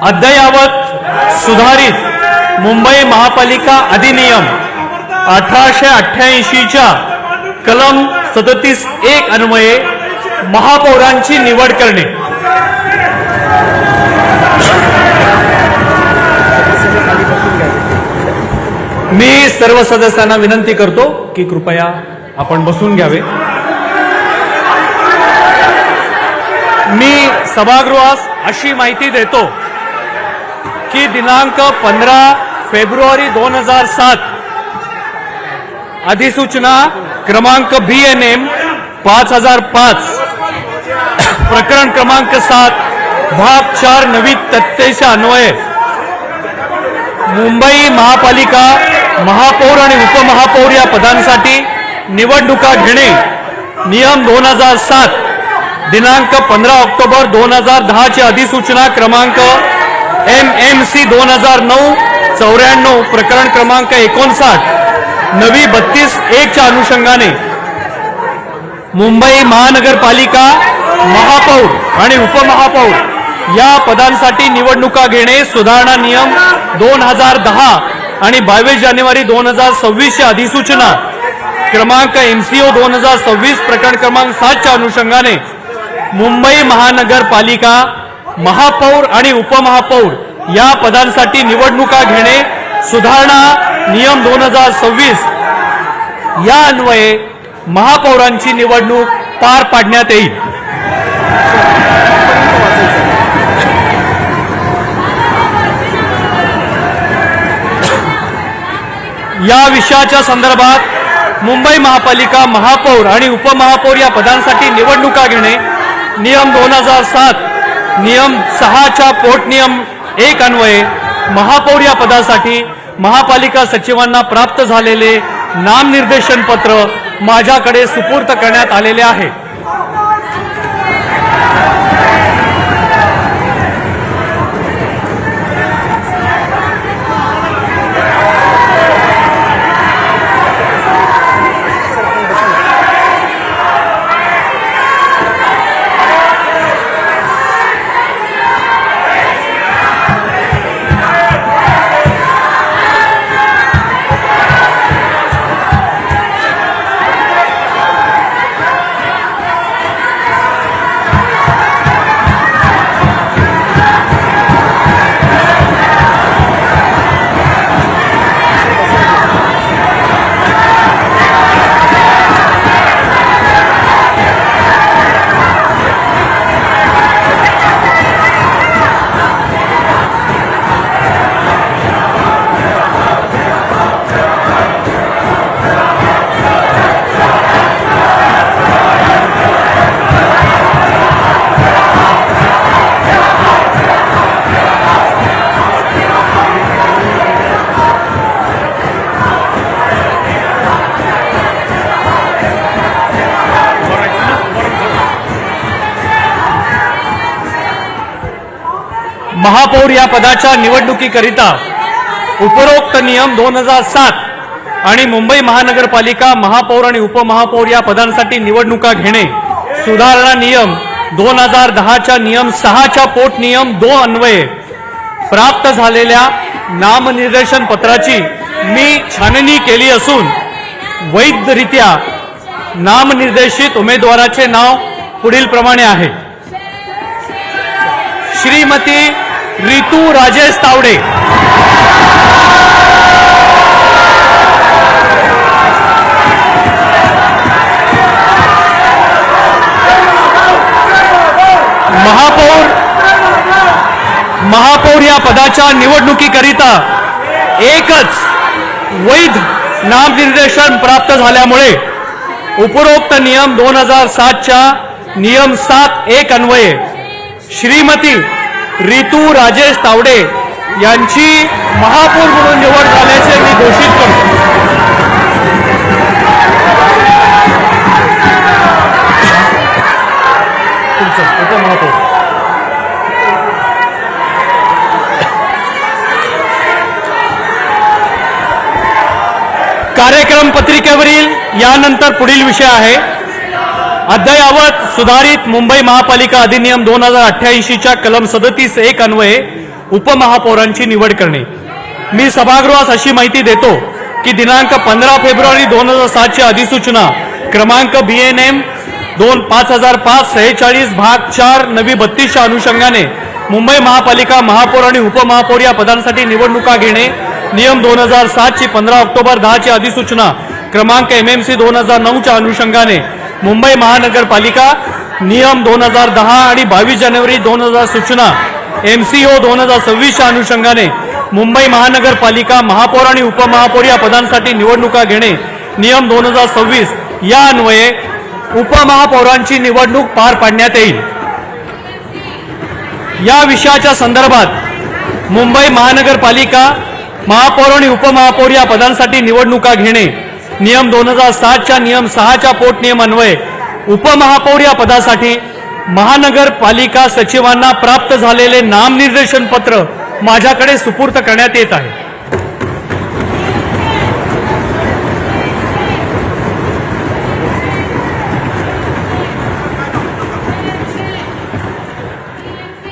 अद्ययावत सुधारित मुंबई महापालिका अधिनियम 1888च्या कलम 37(1) अन्वये महापौरांची निवड करणे। मी सर्व सदस्यांना विनंती करतो की कृपया आपण बसून घ्यावे। मी सभागृहास अशी माहिती देतो की दिनांक 15 फेब्रुवारी 2007 अधिसूचना क्रमांक BNM 5005 प्रकरण क्रमांक 7 भाग 4 नवीन तथ्याच्या अन्वये मुंबई महापालिका महापौर आणि उपमहापौर या पदांसाठी निवडणुका घेणे नियम 2007 दिनांक 15 ऑक्टोबर 2010 ची अधिसूचना क्रमांक MMC 2009-94 प्रकरण क्रमांक 59 नवी 32(1) च्या अनुषंगाने मुंबई महानगरपालिका महापौर आणि उपमहापौर या पदांसाठी निवडणुका घेणे सुधारणा नियम 2010 आणि 22 जानेवारी 2026 ची अधिसूचना क्रमांक MCO 2026 प्रकरण क्रमांक 7 च्या अनुषंगाने मुंबई महानगरपालिका महापौर आणि उपमहापौर या पदांसाठी निवडणुका घेणे सुधारणा नियम 2026 या अन्वये महापौरांची निवडणूक पार पाडण्यात येईल। या विषयाच्या संदर्भात मुंबई महापालिका महापौर आणि उपमहापौर या पदांसाठी निवडणुका घेणे नियम 2007 नियम 6 च्या पोट नियम 1 अन्वये महापौर या पदासाठी महापालिका सचिवांना प्राप्त झालेले नामनिर्देशन पत्र माझ्याकडे सुपूर्द करण्यात आलेले आहे। महापौर या पदाच्या निवडणुकीकरिता उपरोक्त नियम 2007 आणि मुंबई महानगरपालिका महापौर आणि उपमहापौर या पदांसाठी निवडणुका घेणे सुधारणा नियम 2010 च्या नियम 6 च्या पोट नियम 2 अन्वये प्राप्त झालेल्या नामनिर्देशन पत्राची मी छाननी केली असून वैधरित्या नामनिर्देशित उमेदवाराचे नाव पुढील प्रमाणे आहे। श्रीमती रितू राजेश तावडे, महापौर या पदाच्या निवडणुकीकरिता एकच वैध नामनिर्देशन प्राप्त झाल्यामुळे उपरोक्त नियम 2007 च्या नियम 7(1) अन्वये श्रीमती रितू राजेश तावडे यांची महापौर म्हणून निवड झाल्याचे मी घोषित करतो। उपमहापौर कार्यक्रम पत्रिकेवरील यानंतर पुढील विषय आहे अद्ययावत सुधारित मुंबई महापालिका अधिनियम 2088च्या कलम 37(1) अन्वये उपमहापौरांची निवड करणे। मी सभागृहास अशी माहिती देतो की दिनांक 15 फेब्रुवारी 2007 ची अधिसूचना क्रमांक BNM 5005-46 भाग 4 नवी 32 च्या अनुषंगाने मुंबई महापालिका महापौर आणि उपमहापौर या पदांसाठी निवडणुका घेणे, नियम 2007 ची 15 ऑक्टोबर 10 ची अधिसूचना क्रमांक MMC 2009 च्या अनुषंगाने मुंबई महानगरपालिका नियम 2010 आणि 22 जानेवारी 2000 सूचना MCO 2026 च्या अनुषंगाने मुंबई महानगरपालिका महापौर आणि उपमहापौर या पदांसाठी निवडणुका घेणे, नियम 2026 या अन्वये उपमहापौरांची निवडणूक पार पाडण्यात येईल। या विषयाच्या संदर्भात मुंबई महानगरपालिका महापौर आणि उपमहापौर या पदांसाठी निवडणुका घेणे, नियम 2007 च्या नियम 6 च्या पोटनियम अन्वये उपमहापौर या पदासाठी महानगरपालिका सचिवांना प्राप्त झालेले नामनिर्देशन पत्र माझ्याकडे सुपूर्द करण्यात येत आहे।